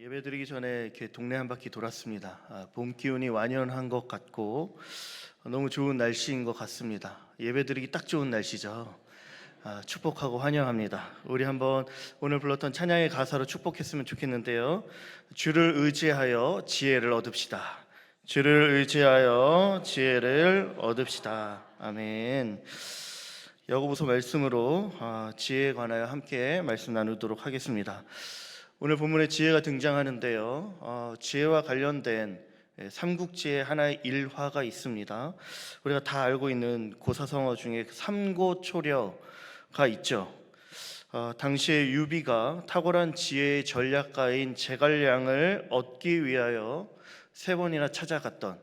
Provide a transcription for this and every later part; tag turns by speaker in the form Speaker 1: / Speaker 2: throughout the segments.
Speaker 1: 예배드리기 전에 이렇게 동네 한 바퀴 돌았습니다. 봄 기운이 완연한 것 같고 너무 좋은 날씨인 것 같습니다. 예배드리기 딱 좋은 날씨죠. 축복하고 환영합니다. 우리 한번 오늘 불렀던 찬양의 가사로 축복했으면 좋겠는데요. 주를 의지하여 지혜를 얻읍시다. 주를 의지하여 지혜를 얻읍시다. 아멘. 야고보서 말씀으로 지혜에 관하여 함께 말씀 나누도록 하겠습니다. 오늘 본문에 지혜가 등장하는데요. 지혜와 관련된 삼국지의 하나의 일화가 있습니다. 우리가 다 알고 있는 고사성어 중에 삼고초려가 있죠. 당시에 유비가 탁월한 지혜의 전략가인 제갈량을 얻기 위하여 3번이나 찾아갔던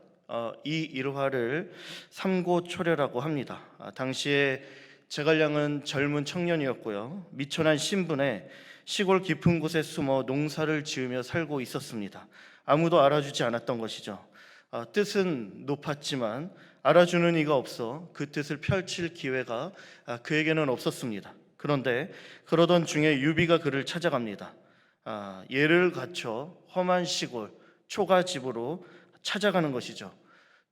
Speaker 1: 이 일화를 삼고초려라고 합니다. 당시에 제갈량은 젊은 청년이었고요. 미천한 신분에 시골 깊은 곳에 숨어 농사를 지으며 살고 있었습니다. 아무도 알아주지 않았던 것이죠. 뜻은 높았지만 알아주는 이가 없어 그 뜻을 펼칠 기회가 그에게는 없었습니다. 그런데 그러던 중에 유비가 그를 찾아갑니다. 예를 갖춰 험한 시골 초가집으로 찾아가는 것이죠.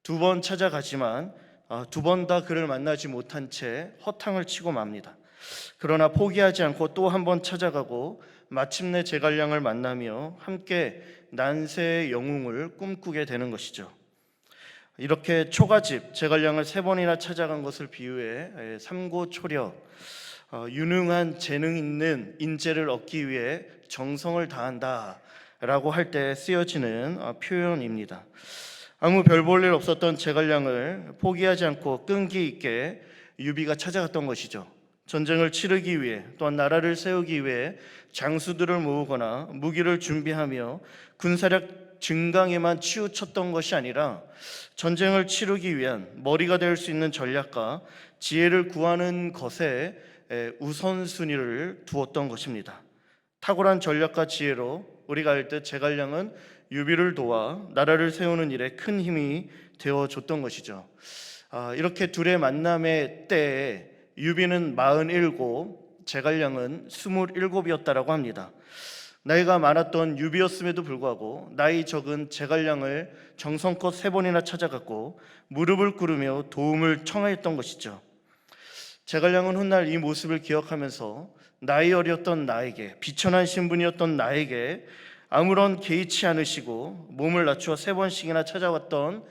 Speaker 1: 2번 찾아가지만 2번 다 그를 만나지 못한 채 허탕을 치고 맙니다. 그러나 포기하지 않고 또 한 번 찾아가고 마침내 제갈량을 만나며 함께 난세의 영웅을 꿈꾸게 되는 것이죠. 이렇게 초가집 제갈량을 3번이나 찾아간 것을 비유해 삼고초려, 유능한 재능 있는 인재를 얻기 위해 정성을 다한다 라고 할 때 쓰여지는 표현입니다. 아무 별 볼 일 없었던 제갈량을 포기하지 않고 끈기 있게 유비가 찾아갔던 것이죠. 전쟁을 치르기 위해, 또한 나라를 세우기 위해 장수들을 모으거나 무기를 준비하며 군사력 증강에만 치우쳤던 것이 아니라 전쟁을 치르기 위한 머리가 될 수 있는 전략과 지혜를 구하는 것에 우선순위를 두었던 것입니다. 탁월한 전략과 지혜로 우리가 알 듯 제갈량은 유비를 도와 나라를 세우는 일에 큰 힘이 되어줬던 것이죠. 이렇게 둘의 만남의 때에 유비는 47, 제갈량은 27이었다라고 합니다. 나이가 많았던 유비였음에도 불구하고 나이 적은 제갈량을 정성껏 3번이나 찾아갔고 무릎을 꿇으며 도움을 청하였던 것이죠. 제갈량은 훗날 이 모습을 기억하면서 나이 어렸던 나에게, 비천한 신분이었던 나에게 아무런 개의치 않으시고 몸을 낮추어 3번씩이나 찾아왔던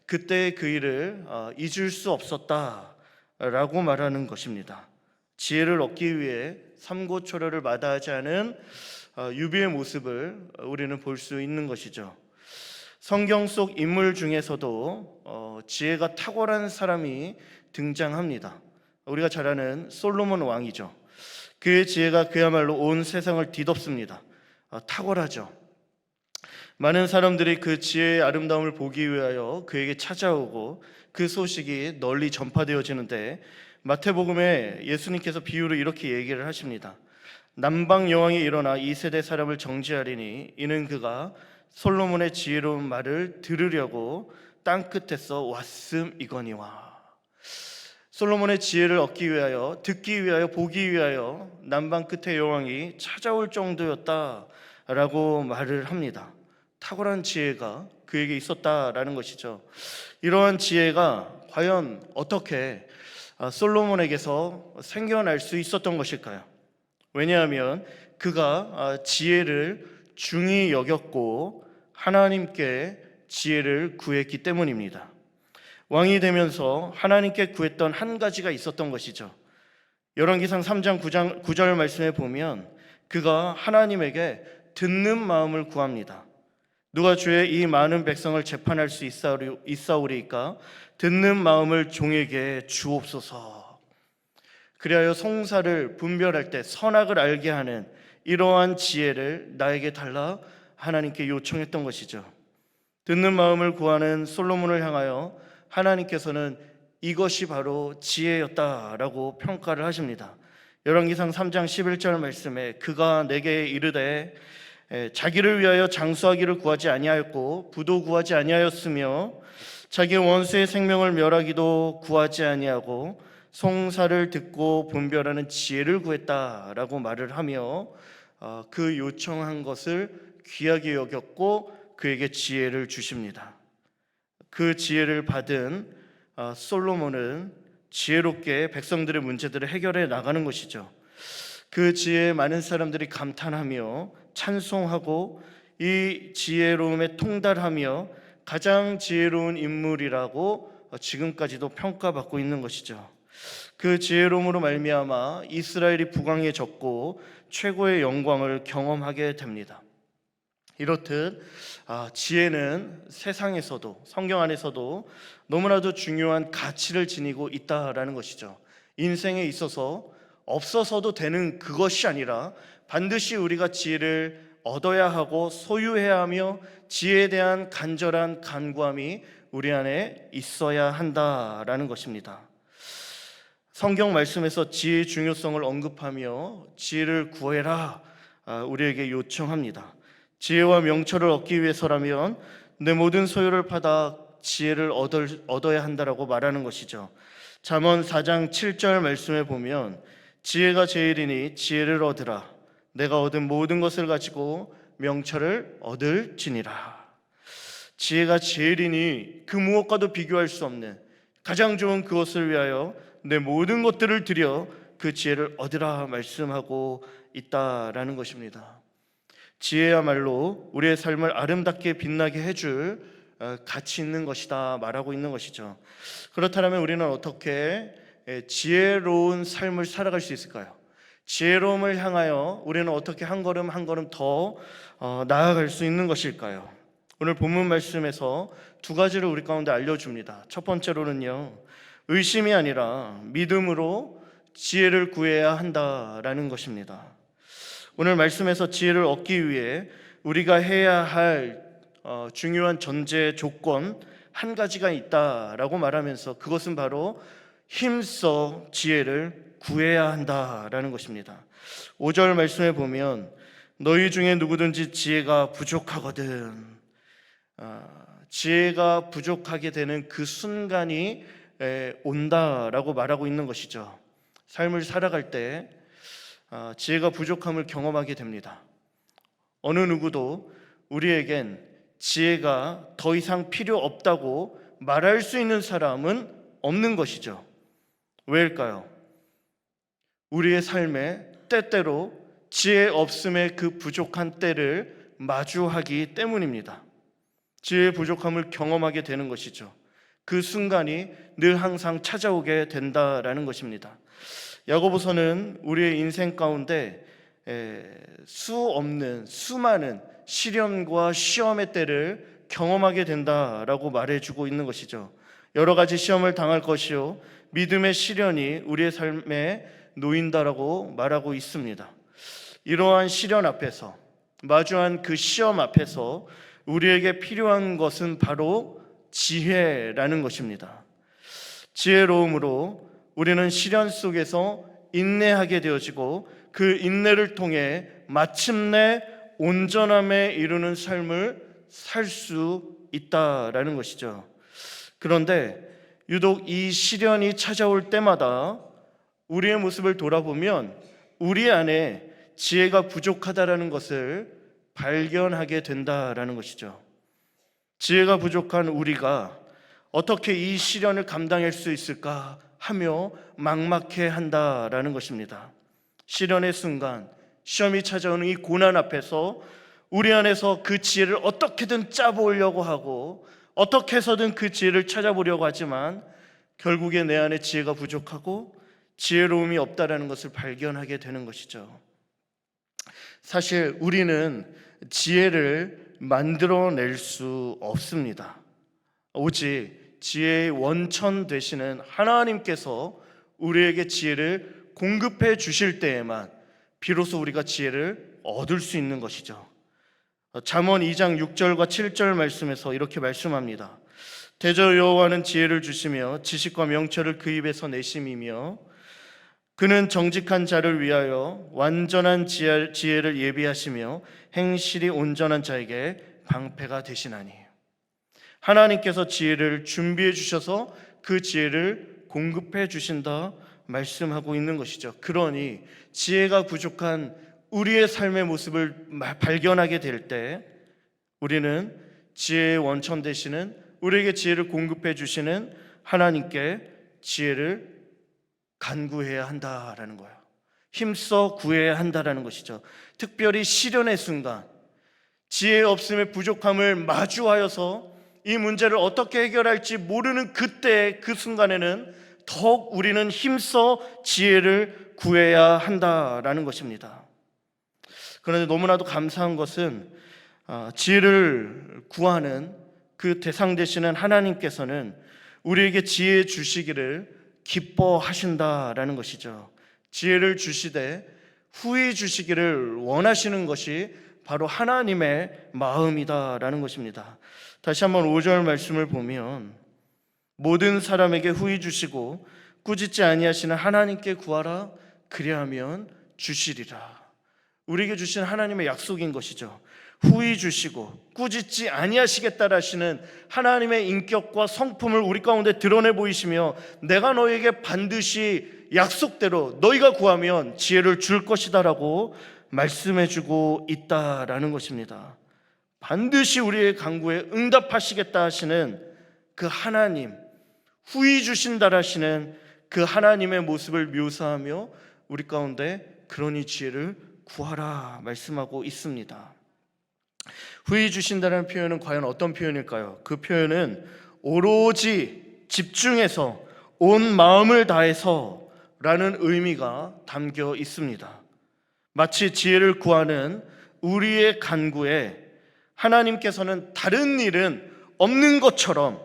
Speaker 1: 그때의 그 일을 잊을 수 없었다라고 말하는 것입니다. 지혜를 얻기 위해 삼고초려를 마다하지 않은 유비의 모습을 우리는 볼 수 있는 것이죠. 성경 속 인물 중에서도 지혜가 탁월한 사람이 등장합니다. 우리가 잘 아는 솔로몬 왕이죠. 그의 지혜가 그야말로 온 세상을 뒤덮습니다. 탁월하죠. 많은 사람들이 그 지혜의 아름다움을 보기 위하여 그에게 찾아오고 그 소식이 널리 전파되어지는데 마태복음에 예수님께서 비유로 이렇게 얘기를 하십니다. 남방 여왕이 일어나 이 세대 사람을 정죄하리니 이는 그가 솔로몬의 지혜로운 말을 들으려고 땅끝에서 왔음이거니와. 솔로몬의 지혜를 얻기 위하여, 듣기 위하여, 보기 위하여 남방 끝의 여왕이 찾아올 정도였다라고 말을 합니다. 탁월한 지혜가 그에게 있었다라는 것이죠. 이러한 지혜가 과연 어떻게 솔로몬에게서 생겨날 수 있었던 것일까요? 왜냐하면 그가 지혜를 중히 여겼고 하나님께 지혜를 구했기 때문입니다. 왕이 되면서 하나님께 구했던 한 가지가 있었던 것이죠. 열왕기상 3장 9절 말씀에 보면 그가 하나님에게 듣는 마음을 구합니다. 누가 주의 이 많은 백성을 재판할 수 있사오리이까 듣는 마음을 종에게 주옵소서. 그리하여 송사를 분별할 때 선악을 알게 하는 이러한 지혜를 나에게 달라 하나님께 요청했던 것이죠. 듣는 마음을 구하는 솔로몬을 향하여 하나님께서는 이것이 바로 지혜였다라고 평가를 하십니다. 열왕기상 3장 11절 말씀에 그가 내게 이르되 자기를 위하여 장수하기를 구하지 아니하였고 부도 구하지 아니하였으며 자기 원수의 생명을 멸하기도 구하지 아니하고 송사를 듣고 분별하는 지혜를 구했다라고 말을 하며 그 요청한 것을 귀하게 여겼고 그에게 지혜를 주십니다. 그 지혜를 받은 솔로몬은 지혜롭게 백성들의 문제들을 해결해 나가는 것이죠. 그 지혜에 많은 사람들이 감탄하며 찬송하고 이 지혜로움에 통달하며 가장 지혜로운 인물이라고 지금까지도 평가받고 있는 것이죠. 그 지혜로움으로 말미암아 이스라엘이 부강해졌고 최고의 영광을 경험하게 됩니다. 이렇듯 지혜는 세상에서도 성경 안에서도 너무나도 중요한 가치를 지니고 있다라는 것이죠. 인생에 있어서 없어서도 되는 그것이 아니라 반드시 우리가 지혜를 얻어야 하고 소유해야 하며 지혜에 대한 간절한 간구함이 우리 안에 있어야 한다라는 것입니다. 성경 말씀에서 지혜의 중요성을 언급하며 지혜를 구해라 우리에게 요청합니다. 지혜와 명철을 얻기 위해서라면 내 모든 소유를 팔아 지혜를 얻어야 한다라고 말하는 것이죠. 잠언 4장 7절 말씀에 보면 지혜가 제일이니 지혜를 얻으라. 내가 얻은 모든 것을 가지고 명철을 얻을지니라. 지혜가 제일이니 그 무엇과도 비교할 수 없는 가장 좋은 그것을 위하여 내 모든 것들을 들여 그 지혜를 얻으라 말씀하고 있다라는 것입니다. 지혜야말로 우리의 삶을 아름답게 빛나게 해줄 가치 있는 것이다 말하고 있는 것이죠. 그렇다면 우리는 어떻게 지혜로운 삶을 살아갈 수 있을까요? 지혜로움을 향하여 우리는 어떻게 한 걸음 한 걸음 더 나아갈 수 있는 것일까요? 오늘 본문 말씀에서 두 가지를 우리 가운데 알려줍니다. 첫 번째로는요, 의심이 아니라 믿음으로 지혜를 구해야 한다라는 것입니다. 오늘 말씀에서 지혜를 얻기 위해 우리가 해야 할 중요한 전제 조건 한 가지가 있다라고 말하면서 그것은 바로 힘써 지혜를 구해야 한다라는 것입니다. 5절 말씀에 보면 너희 중에 누구든지 지혜가 부족하거든, 지혜가 부족하게 되는 그 순간이 온다라고 말하고 있는 것이죠. 삶을 살아갈 때 지혜가 부족함을 경험하게 됩니다. 어느 누구도 우리에겐 지혜가 더 이상 필요 없다고 말할 수 있는 사람은 없는 것이죠. 왜일까요? 우리의 삶에 때때로 지혜 없음의 그 부족한 때를 마주하기 때문입니다. 지혜의 부족함을 경험하게 되는 것이죠. 그 순간이 늘 항상 찾아오게 된다라는 것입니다. 야고보서는 우리의 인생 가운데 수많은 시련과 시험의 때를 경험하게 된다라고 말해주고 있는 것이죠. 여러 가지 시험을 당할 것이요 믿음의 시련이 우리의 삶에 놓인다라고 말하고 있습니다. 이러한 시련 앞에서, 마주한 그 시험 앞에서 우리에게 필요한 것은 바로 지혜라는 것입니다. 지혜로움으로 우리는 시련 속에서 인내하게 되어지고 그 인내를 통해 마침내 온전함에 이르는 삶을 살 수 있다라는 것이죠. 그런데 유독 이 시련이 찾아올 때마다 우리의 모습을 돌아보면 우리 안에 지혜가 부족하다라는 것을 발견하게 된다라는 것이죠. 지혜가 부족한 우리가 어떻게 이 시련을 감당할 수 있을까 하며 막막해 한다라는 것입니다. 시련의 순간, 시험이 찾아오는 이 고난 앞에서 우리 안에서 그 지혜를 어떻게든 짜보려고 하고 어떻게 해서든 그 지혜를 찾아보려고 하지만 결국에 내 안에 지혜가 부족하고 지혜로움이 없다라는 것을 발견하게 되는 것이죠. 사실 우리는 지혜를 만들어낼 수 없습니다. 오직 지혜의 원천 되시는 하나님께서 우리에게 지혜를 공급해 주실 때에만 비로소 우리가 지혜를 얻을 수 있는 것이죠. 잠언 2장 6절과 7절 말씀에서 이렇게 말씀합니다. 대저 여호와는 지혜를 주시며 지식과 명철을 그 입에서 내심이며 그는 정직한 자를 위하여 완전한 지혜를 예비하시며 행실이 온전한 자에게 방패가 되시나니. 하나님께서 지혜를 준비해 주셔서 그 지혜를 공급해 주신다 말씀하고 있는 것이죠. 그러니 지혜가 부족한 우리의 삶의 모습을 발견하게 될 때 우리는 지혜의 원천 되시는, 우리에게 지혜를 공급해 주시는 하나님께 지혜를 간구해야 한다라는 거예요. 힘써 구해야 한다라는 것이죠. 특별히 시련의 순간, 지혜 없음의 부족함을 마주하여서 이 문제를 어떻게 해결할지 모르는 그때, 그 순간에는 더욱 우리는 힘써 지혜를 구해야 한다라는 것입니다. 그런데 너무나도 감사한 것은 지혜를 구하는 그 대상 되시는 하나님께서는 우리에게 지혜 주시기를 기뻐하신다라는 것이죠. 지혜를 주시되 후히 주시기를 원하시는 것이 바로 하나님의 마음이다라는 것입니다. 다시 한번 5절 말씀을 보면 모든 사람에게 후히 주시고 꾸짖지 아니하시는 하나님께 구하라 그리하면 주시리라. 우리에게 주신 하나님의 약속인 것이죠. 후히 주시고 꾸짖지 아니하시겠다 하시는 하나님의 인격과 성품을 우리 가운데 드러내 보이시며 내가 너에게 반드시 약속대로 너희가 구하면 지혜를 줄 것이다 라고 말씀해 주고 있다라는 것입니다. 반드시 우리의 간구에 응답하시겠다 하시는 그 하나님, 후히 주신다 하시는 그 하나님의 모습을 묘사하며 우리 가운데 그러니 지혜를 구하라 말씀하고 있습니다. 후히 주신다는 표현은 과연 어떤 표현일까요? 그 표현은 오로지 집중해서 온 마음을 다해서 라는 의미가 담겨 있습니다. 마치 지혜를 구하는 우리의 간구에 하나님께서는 다른 일은 없는 것처럼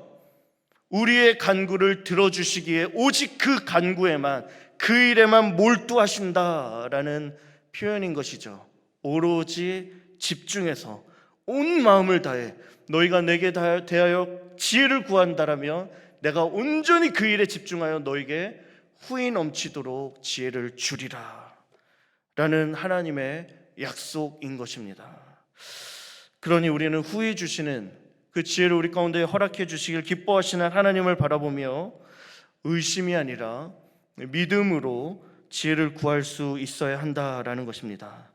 Speaker 1: 우리의 간구를 들어주시기에 오직 그 간구에만, 그 일에만 몰두하신다라는 표현인 것이죠. 오로지 집중해서 온 마음을 다해 너희가 내게 대하여 지혜를 구한다라면 내가 온전히 그 일에 집중하여 너에게 후히 넘치도록 지혜를 주리라 라는 하나님의 약속인 것입니다. 그러니 우리는 후히 주시는 그 지혜를 우리 가운데 허락해 주시길 기뻐하시는 하나님을 바라보며 의심이 아니라 믿음으로 지혜를 구할 수 있어야 한다라는 것입니다.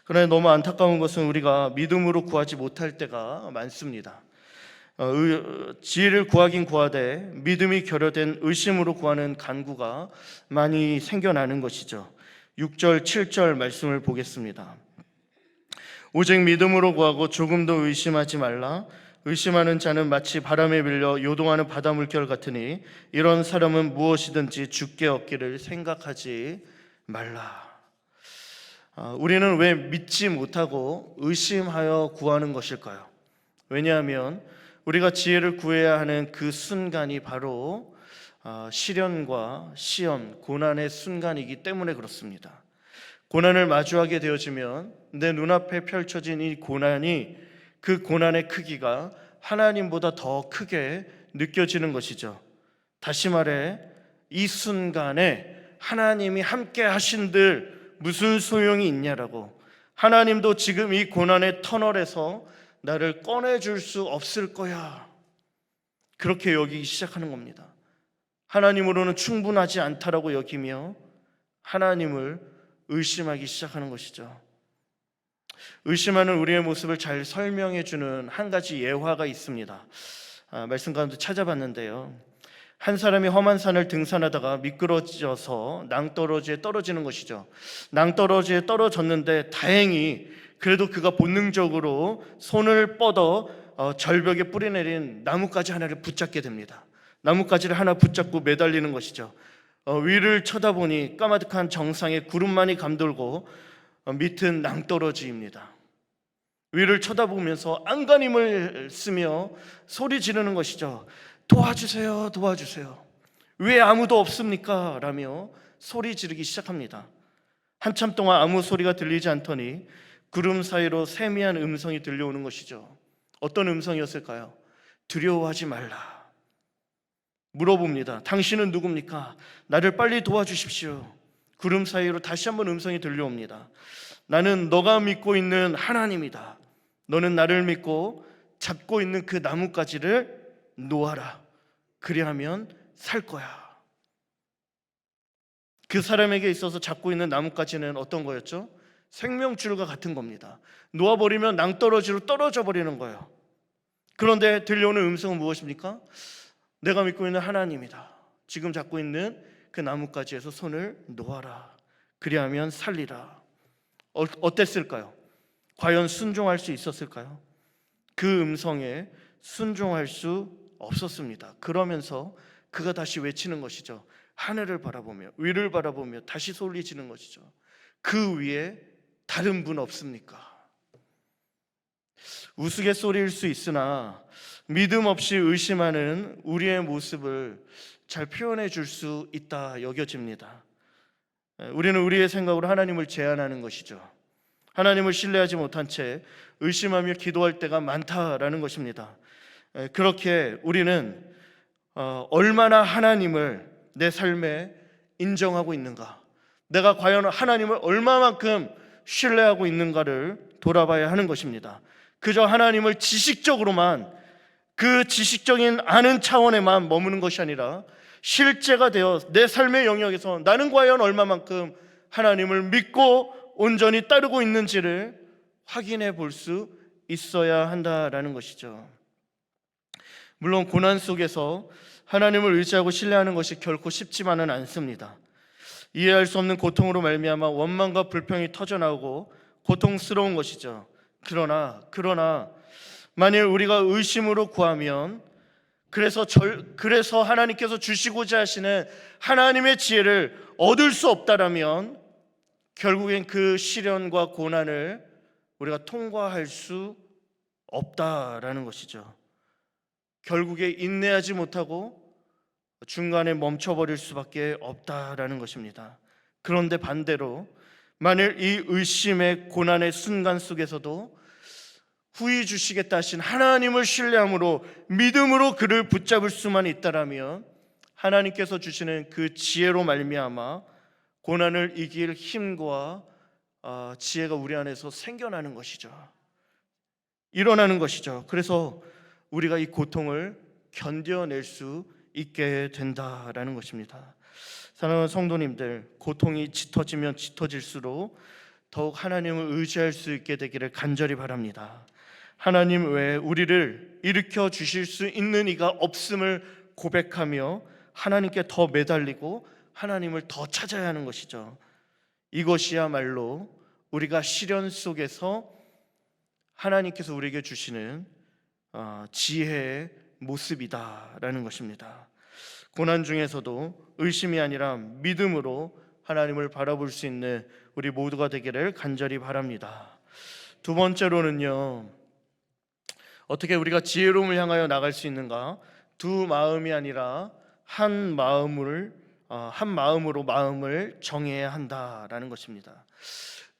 Speaker 1: 그러나 너무 안타까운 것은 우리가 믿음으로 구하지 못할 때가 많습니다. 지혜를 구하긴 구하되 믿음이 결여된 의심으로 구하는 간구가 많이 생겨나는 것이죠. 6절, 7절 말씀을 보겠습니다. 오직 믿음으로 구하고 조금도 의심하지 말라. 의심하는 자는 마치 바람에 밀려 요동하는 바다 물결 같으니 이런 사람은 무엇이든지 주께 얻기를 생각하지 말라. 우리는 왜 믿지 못하고 의심하여 구하는 것일까요? 왜냐하면 우리가 지혜를 구해야 하는 그 순간이 바로 시련과 시험, 고난의 순간이기 때문에 그렇습니다. 고난을 마주하게 되어지면 내 눈앞에 펼쳐진 이 고난이, 그 고난의 크기가 하나님보다 더 크게 느껴지는 것이죠. 다시 말해 이 순간에 하나님이 함께 하신들 무슨 소용이 있냐라고, 하나님도 지금 이 고난의 터널에서 나를 꺼내줄 수 없을 거야, 그렇게 여기기 시작하는 겁니다. 하나님으로는 충분하지 않다라고 여기며 하나님을 의심하기 시작하는 것이죠. 의심하는 우리의 모습을 잘 설명해 주는 한 가지 예화가 있습니다. 말씀 가운데 찾아봤는데요, 한 사람이 험한 산을 등산하다가 미끄러져서 낭떠러지에 떨어지는 것이죠. 낭떠러지에 떨어졌는데 다행히 그래도 그가 본능적으로 손을 뻗어 절벽에 뿌리내린 나뭇가지 하나를 붙잡게 됩니다. 나뭇가지를 하나 붙잡고 매달리는 것이죠. 위를 쳐다보니 까마득한 정상에 구름만이 감돌고 밑은 낭떠러지입니다. 위를 쳐다보면서 안간힘을 쓰며 소리 지르는 것이죠. 도와주세요, 도와주세요. 왜 아무도 없습니까? 라며 소리 지르기 시작합니다. 한참 동안 아무 소리가 들리지 않더니 구름 사이로 세미한 음성이 들려오는 것이죠. 어떤 음성이었을까요? 두려워하지 말라. 물어봅니다. 당신은 누굽니까? 나를 빨리 도와주십시오. 구름 사이로 다시 한번 음성이 들려옵니다. 나는 너가 믿고 있는 하나님이다. 너는 나를 믿고 잡고 있는 그 나뭇가지를 놓아라. 그리하면 살 거야. 그 사람에게 있어서 잡고 있는 나뭇가지는 어떤 거였죠? 생명줄과 같은 겁니다. 놓아버리면 낭떠러지로 떨어져 버리는 거예요. 그런데 들려오는 음성은 무엇입니까? 내가 믿고 있는 하나님이다. 지금 잡고 있는 그 나뭇가지에서 손을 놓아라. 그리하면 살리라. 어땠을까요? 과연 순종할 수 있었을까요? 그 음성에 순종할 수 없었습니다. 그러면서 그가 다시 외치는 것이죠. 하늘을 바라보며 위를 바라보며 다시 소리지는 것이죠. 그 위에 다른 분 없습니까? 우스갯소리일 수 있으나 믿음 없이 의심하는 우리의 모습을 잘 표현해 줄 수 있다 여겨집니다. 우리는 우리의 생각으로 하나님을 제한하는 것이죠. 하나님을 신뢰하지 못한 채 의심하며 기도할 때가 많다라는 것입니다. 그렇게 우리는 얼마나 하나님을 내 삶에 인정하고 있는가, 내가 과연 하나님을 얼마만큼 신뢰하고 있는가를 돌아봐야 하는 것입니다. 그저 하나님을 지식적으로만, 그 지식적인 아는 차원에만 머무는 것이 아니라 실제가 되어 내 삶의 영역에서 나는 과연 얼마만큼 하나님을 믿고 온전히 따르고 있는지를 확인해 볼 수 있어야 한다라는 것이죠. 물론 고난 속에서 하나님을 의지하고 신뢰하는 것이 결코 쉽지만은 않습니다. 이해할 수 없는 고통으로 말미암아 원망과 불평이 터져나오고 고통스러운 것이죠. 그러나 만일 우리가 의심으로 구하면, 그래서 하나님께서 주시고자 하시는 하나님의 지혜를 얻을 수 없다라면 결국엔 그 시련과 고난을 우리가 통과할 수 없다라는 것이죠. 결국에 인내하지 못하고 중간에 멈춰버릴 수밖에 없다라는 것입니다. 그런데 반대로 만일 이 의심의 고난의 순간 속에서도 후히 주시겠다 하신 하나님을 신뢰함으로 믿음으로 그를 붙잡을 수만 있다라면 하나님께서 주시는 그 지혜로 말미암아 고난을 이길 힘과 지혜가 우리 안에서 생겨나는 것이죠. 일어나는 것이죠. 그래서 우리가 이 고통을 견뎌낼 수 있게 된다라는 것입니다. 사랑하는 성도님들, 고통이 짙어지면 짙어질수록 더욱 하나님을 의지할 수 있게 되기를 간절히 바랍니다. 하나님 외에 우리를 일으켜 주실 수 있는 이가 없음을 고백하며 하나님께 더 매달리고 하나님을 더 찾아야 하는 것이죠. 이것이야말로 우리가 시련 속에서 하나님께서 우리에게 주시는 지혜의 모습이다라는 것입니다. 고난 중에서도 의심이 아니라 믿음으로 하나님을 바라볼 수 있는 우리 모두가 되기를 간절히 바랍니다. 두 번째로는요, 어떻게 우리가 지혜로움을 향하여 나갈 수 있는가? 두 마음이 아니라 한 마음으로 마음을 정해야 한다라는 것입니다.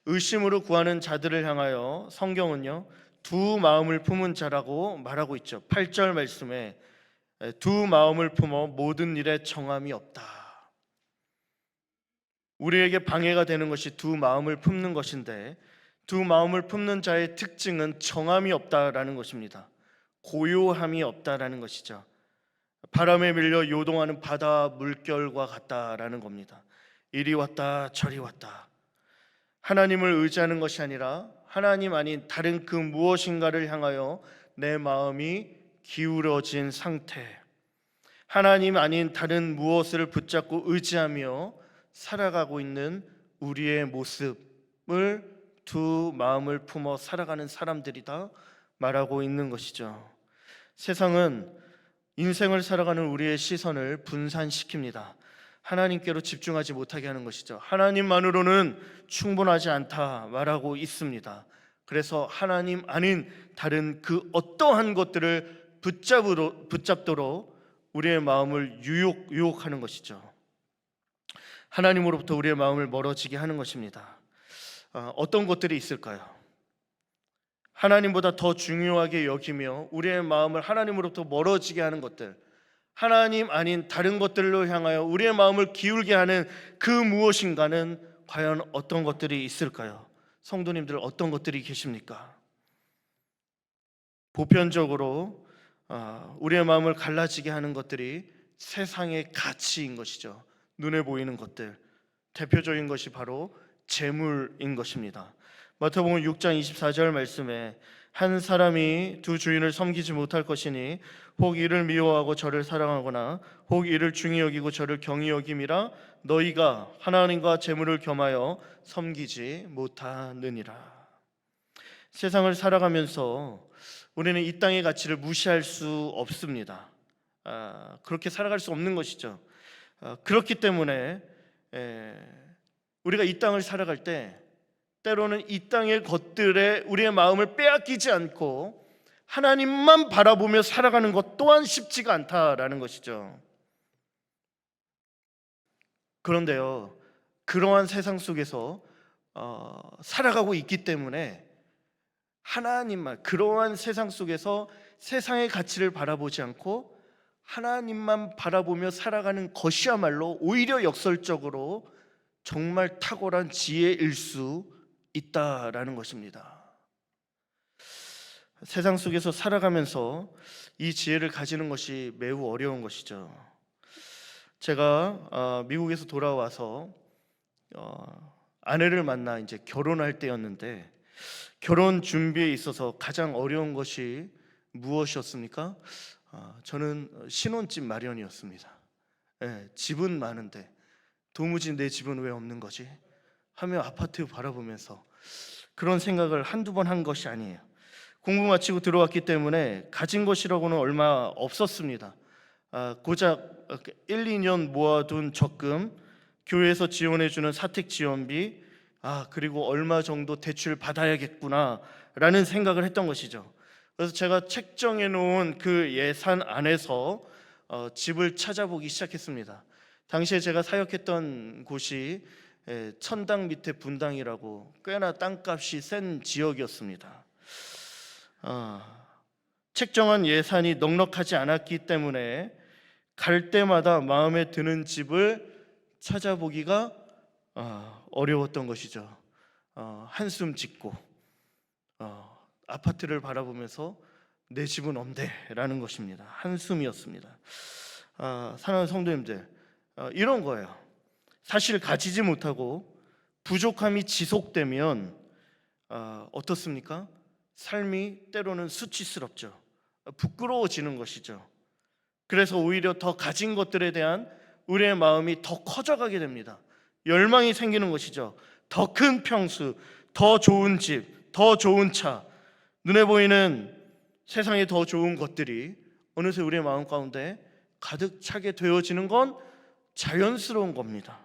Speaker 1: 의심으로 구하는 자들을 향하여 성경은요, 두 마음을 품은 자라고 말하고 있죠. 8절 말씀에 두 마음을 품어 모든 일에 정함이 없다. 우리에게 방해가 되는 것이 두 마음을 품는 것인데, 두 마음을 품는 자의 특징은 정함이 없다라는 것입니다. 고요함이 없다라는 것이죠. 바람에 밀려 요동하는 바다 물결과 같다라는 겁니다. 이리 왔다 저리 왔다. 하나님을 의지하는 것이 아니라 하나님 아닌 다른 그 무엇인가를 향하여 내 마음이 기울어진 상태, 하나님 아닌 다른 무엇을 붙잡고 의지하며 살아가고 있는 우리의 모습을 두 마음을 품어 살아가는 사람들이다 말하고 있는 것이죠. 세상은 인생을 살아가는 우리의 시선을 분산시킵니다. 하나님께로 집중하지 못하게 하는 것이죠. 하나님만으로는 충분하지 않다 말하고 있습니다. 그래서 하나님 아닌 다른 그 어떠한 것들을 붙잡도록 우리의 마음을 유혹하는 것이죠. 하나님으로부터 우리의 마음을 멀어지게 하는 것입니다. 어떤 것들이 있을까요? 하나님보다 더 중요하게 여기며 우리의 마음을 하나님으로부터 멀어지게 하는 것들, 하나님 아닌 다른 것들로 향하여 우리의 마음을 기울게 하는 그 무엇인가는 과연 어떤 것들이 있을까요? 성도님들, 어떤 것들이 계십니까? 보편적으로 우리의 마음을 갈라지게 하는 것들이 세상의 가치인 것이죠. 눈에 보이는 것들, 대표적인 것이 바로 재물인 것입니다. 마태복음 6장 24절 말씀에 한 사람이 두 주인을 섬기지 못할 것이니 혹 이를 미워하고 저를 사랑하거나 혹 이를 중히 여기고 저를 경히 여김이라 너희가 하나님과 재물을 겸하여 섬기지 못하느니라. 세상을 살아가면서 우리는 이 땅의 가치를 무시할 수 없습니다. 그렇게 살아갈 수 없는 것이죠. 그렇기 때문에 우리가 이 땅을 살아갈 때 때로는 이 땅의 것들에 우리의 마음을 빼앗기지 않고 하나님만 바라보며 살아가는 것 또한 쉽지가 않다라는 것이죠. 그런데요, 그러한 세상 속에서 살아가고 있기 때문에 하나님만, 그러한 세상 속에서 세상의 가치를 바라보지 않고 하나님만 바라보며 살아가는 것이야말로 오히려 역설적으로 정말 탁월한 지혜일 수 있다라는 것입니다. 세상 속에서 살아가면서 이 지혜를 가지는 것이 매우 어려운 것이죠. 제가 미국에서 돌아와서 아내를 만나 이제 결혼할 때였는데, 결혼 준비에 있어서 가장 어려운 것이 무엇이었습니까? 저는 신혼집 마련이었습니다. 집은 많은데 도무지 내 집은 왜 없는 거지? 하며 아파트 바라보면서 그런 생각을 한두 번 한 것이 아니에요. 공부 마치고 들어왔기 때문에 가진 것이라고는 얼마 없었습니다. 고작 1, 2년 모아둔 적금, 교회에서 지원해주는 사택 지원비, 그리고 얼마 정도 대출 받아야겠구나 라는 생각을 했던 것이죠. 그래서 제가 책정해 놓은 그 예산 안에서 집을 찾아보기 시작했습니다. 당시에 제가 사역했던 곳이 천당 밑에 분당이라고 꽤나 땅값이 센 지역이었습니다. 책정한 예산이 넉넉하지 않았기 때문에 갈 때마다 마음에 드는 집을 찾아보기가 어려웠던 것이죠. 한숨 짓고 아파트를 바라보면서 내 집은 없네 라는 것입니다. 한숨이었습니다. 사랑하는 성도님들, 이런 거예요. 사실 가지지 못하고 부족함이 지속되면 어떻습니까? 삶이 때로는 수치스럽죠. 부끄러워지는 것이죠. 그래서 오히려 더 가진 것들에 대한 우리의 마음이 더 커져가게 됩니다. 열망이 생기는 것이죠. 더 큰 평수, 더 좋은 집, 더 좋은 차, 눈에 보이는 세상에 더 좋은 것들이 어느새 우리의 마음 가운데 가득 차게 되어지는 건 자연스러운 겁니다.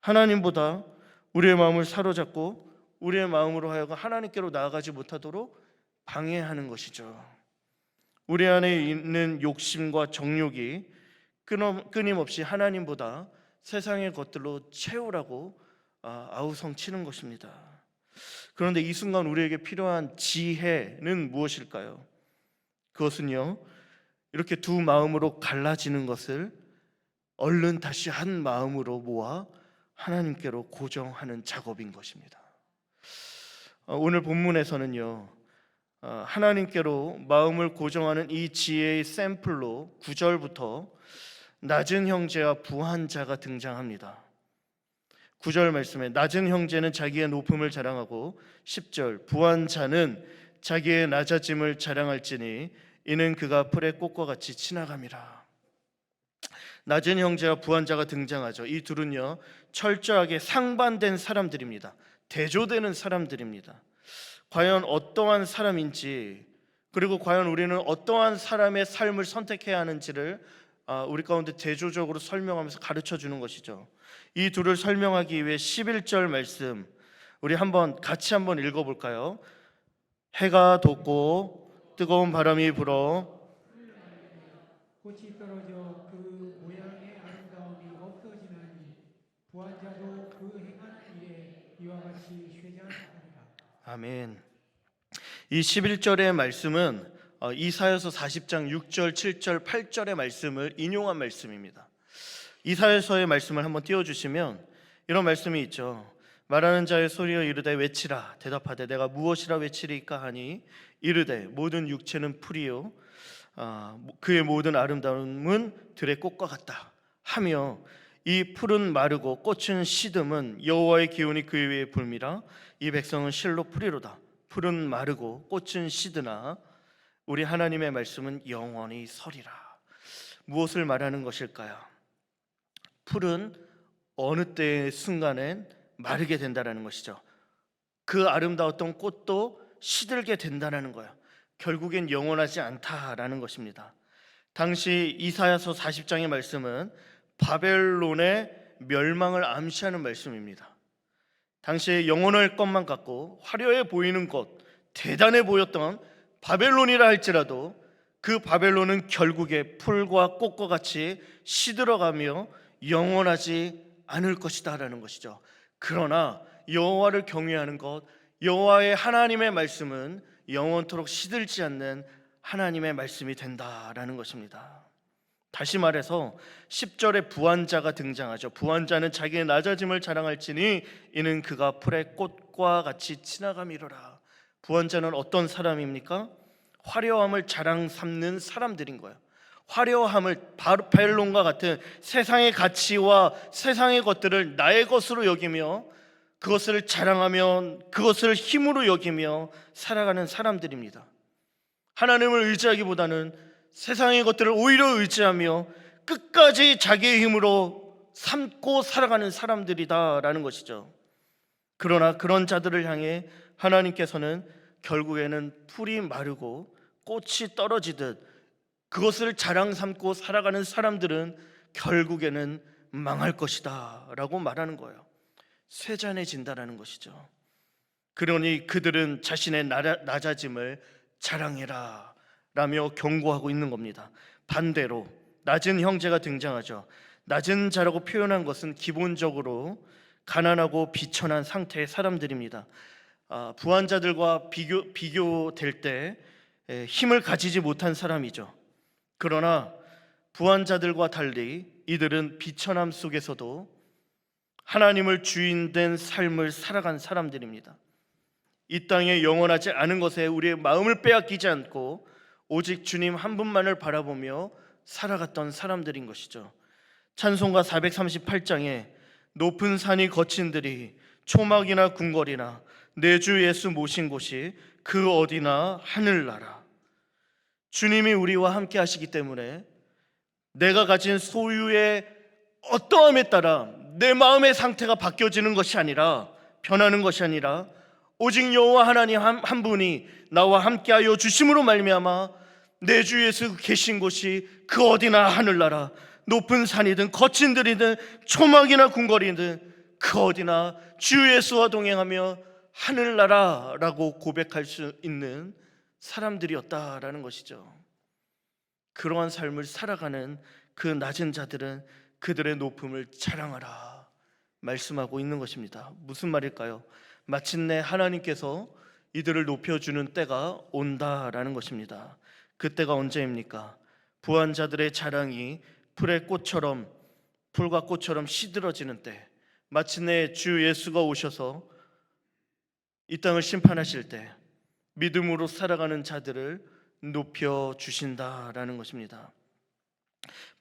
Speaker 1: 하나님보다 우리의 마음을 사로잡고 우리의 마음으로 하여금 하나님께로 나아가지 못하도록 방해하는 것이죠. 우리 안에 있는 욕심과 정욕이 끊임없이 하나님보다 세상의 것들로 채우라고 아우성치는 것입니다. 그런데 이 순간 우리에게 필요한 지혜는 무엇일까요? 그것은요, 이렇게 두 마음으로 갈라지는 것을 얼른 다시 한 마음으로 모아 하나님께로 고정하는 작업인 것입니다. 오늘 본문에서는요, 하나님께로 마음을 고정하는 이 지혜의 샘플로 9절부터 낮은 형제와 부한 자가 등장합니다. 9절 말씀에 낮은 형제는 자기의 높음을 자랑하고 10절 부한 자는 자기의 낮아짐을 자랑할지니 이는 그가 풀의 꽃과 같이 지나감이라. 낮은 형제와 부한 자가 등장하죠. 이 둘은요, 철저하게 상반된 사람들입니다. 대조되는 사람들입니다. 과연 어떠한 사람인지, 그리고 과연 우리는 어떠한 사람의 삶을 선택해야 하는지를 우리 가운데 대조적으로 설명하면서 가르쳐 주는 것이죠. 이 둘을 설명하기 위해 11절 말씀 우리 같이 한번 읽어볼까요? 해가 돋고 뜨거운 바람이 불어
Speaker 2: 꽃이 떨어져 그 모양의 아름다움이 없어지나니 부한 자도 그 행하는 일에 이와 같이 쇠잔하리라.
Speaker 1: 아멘. 이 11절의 말씀은 이사야서 40장 6절, 7절, 8절의 말씀을 인용한 말씀입니다. 이사야서의 말씀을 한번 띄워주시면 이런 말씀이 있죠. 말하는 자의 소리여 이르되 외치라. 대답하되 내가 무엇이라 외치리까 하니 이르되 모든 육체는 풀이요 그의 모든 아름다움은 들의 꽃과 같다 하며 이 풀은 마르고 꽃은 시듬은 여호와의 기운이 그 위에 불미라. 이 백성은 실로 풀이로다. 풀은 마르고 꽃은 시드나 우리 하나님의 말씀은 영원히 서리라. 무엇을 말하는 것일까요? 풀은 어느 때의 순간엔 마르게 된다는 것이죠. 그 아름다웠던 꽃도 시들게 된다는 거예요. 결국엔 영원하지 않다라는 것입니다. 당시 이사야서 40장의 말씀은 바벨론의 멸망을 암시하는 말씀입니다. 당시에 영원할 것만 같고 화려해 보이는 것, 대단해 보였던 바벨론이라 할지라도 그 바벨론은 결국에 풀과 꽃과 같이 시들어가며 영원하지 않을 것이다 라는 것이죠. 그러나 여호와를 경외하는 것, 여호와의 하나님의 말씀은 영원토록 시들지 않는 하나님의 말씀이 된다라는 것입니다. 다시 말해서 10절에 부한자가 등장하죠. 부한자는 자기의 낮아짐을 자랑할지니 이는 그가 풀의 꽃과 같이 지나감이로라. 부한자는 어떤 사람입니까? 화려함을 자랑 삼는 사람들인 거예요. 화려함을 바벨론과 같은 세상의 가치와 세상의 것들을 나의 것으로 여기며 그것을 자랑하며 그것을 힘으로 여기며 살아가는 사람들입니다. 하나님을 의지하기보다는 세상의 것들을 오히려 의지하며 끝까지 자기의 힘으로 삼고 살아가는 사람들이다라는 것이죠. 그러나 그런 자들을 향해 하나님께서는 결국에는 풀이 마르고 꽃이 떨어지듯 그것을 자랑 삼고 살아가는 사람들은 결국에는 망할 것이다 라고 말하는 거예요. 쇠잔해진다라는 것이죠. 그러니 그들은 자신의 낮아짐을 자랑해라 라며 경고하고 있는 겁니다. 반대로 낮은 형제가 등장하죠. 낮은 자라고 표현한 것은 기본적으로 가난하고 비천한 상태의 사람들입니다. 부한자들과 비교될 때 힘을 가지지 못한 사람이죠. 그러나 부한자들과 달리 이들은 비천함 속에서도 하나님을 주인된 삶을 살아간 사람들입니다. 이 땅에 영원하지 않은 것에 우리의 마음을 빼앗기지 않고 오직 주님 한 분만을 바라보며 살아갔던 사람들인 것이죠. 찬송가 438장에 높은 산이 거친들이 초막이나 궁궐이나 내 주 예수 모신 곳이 그 어디나 하늘나라. 주님이 우리와 함께 하시기 때문에 내가 가진 소유의 어떠함에 따라 내 마음의 상태가 바뀌어지는 것이 아니라 변하는 것이 아니라 오직 여호와 하나님 한 분이 나와 함께하여 주심으로 말미암아 내 주 예수 계신 곳이 그 어디나 하늘나라. 높은 산이든 거친 들이든 초막이나 궁궐이든 그 어디나 주 예수와 동행하며 하늘나라라고 고백할 수 있는 사람들이었다라는 것이죠. 그러한 삶을 살아가는 그 낮은 자들은 그들의 높음을 자랑하라 말씀하고 있는 것입니다. 무슨 말일까요? 마침내 하나님께서 이들을 높여주는 때가 온다라는 것입니다. 그때가 언제입니까? 부한 자들의 자랑이 풀과 꽃처럼 시들어지는 때, 마침내 주 예수가 오셔서 이 땅을 심판하실 때 믿음으로 살아가는 자들을 높여주신다라는 것입니다.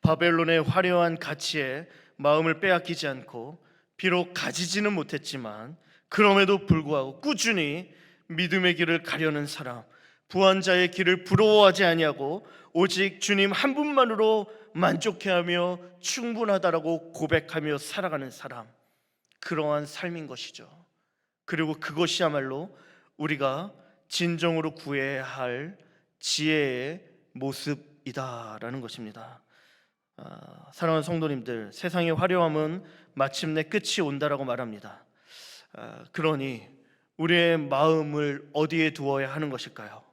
Speaker 1: 바벨론의 화려한 가치에 마음을 빼앗기지 않고 비록 가지지는 못했지만 그럼에도 불구하고 꾸준히 믿음의 길을 가려는 사람, 부한자의 길을 부러워하지 아니하고 오직 주님 한 분만으로 만족해하며 충분하다라고 고백하며 살아가는 사람, 그러한 삶인 것이죠. 그리고 그것이야말로 우리가 진정으로 구해야 할 지혜의 모습이다라는 것입니다. 사랑하는 성도님들, 세상의 화려함은 마침내 끝이 온다라고 말합니다. 그러니 우리의 마음을 어디에 두어야 하는 것일까요?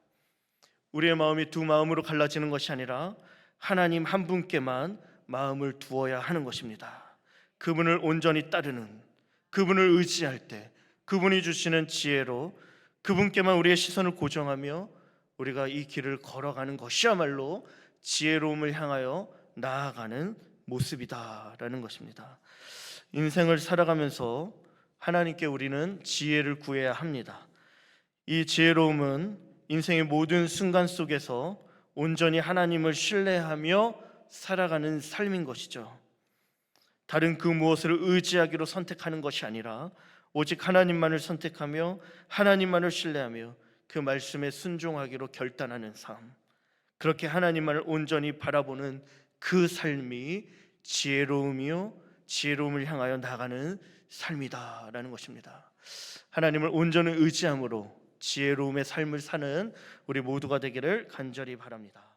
Speaker 1: 우리의 마음이 두 마음으로 갈라지는 것이 아니라 하나님 한 분께만 마음을 두어야 하는 것입니다. 그분을 온전히 따르는, 그분을 의지할 때 그분이 주시는 지혜로 그분께만 우리의 시선을 고정하며 우리가 이 길을 걸어가는 것이야말로 지혜로움을 향하여 나아가는 모습이다라는 것입니다. 인생을 살아가면서 하나님께 우리는 지혜를 구해야 합니다. 이 지혜로움은 인생의 모든 순간 속에서 온전히 하나님을 신뢰하며 살아가는 삶인 것이죠. 다른 그 무엇을 의지하기로 선택하는 것이 아니라 오직 하나님만을 선택하며 하나님만을 신뢰하며 그 말씀에 순종하기로 결단하는 삶, 그렇게 하나님만을 온전히 바라보는 그 삶이 지혜로움이요 지혜로움을 향하여 나가는 삶이다라는 것입니다. 하나님을 온전히 의지함으로 지혜로움의 삶을 사는 우리 모두가 되기를 간절히 바랍니다.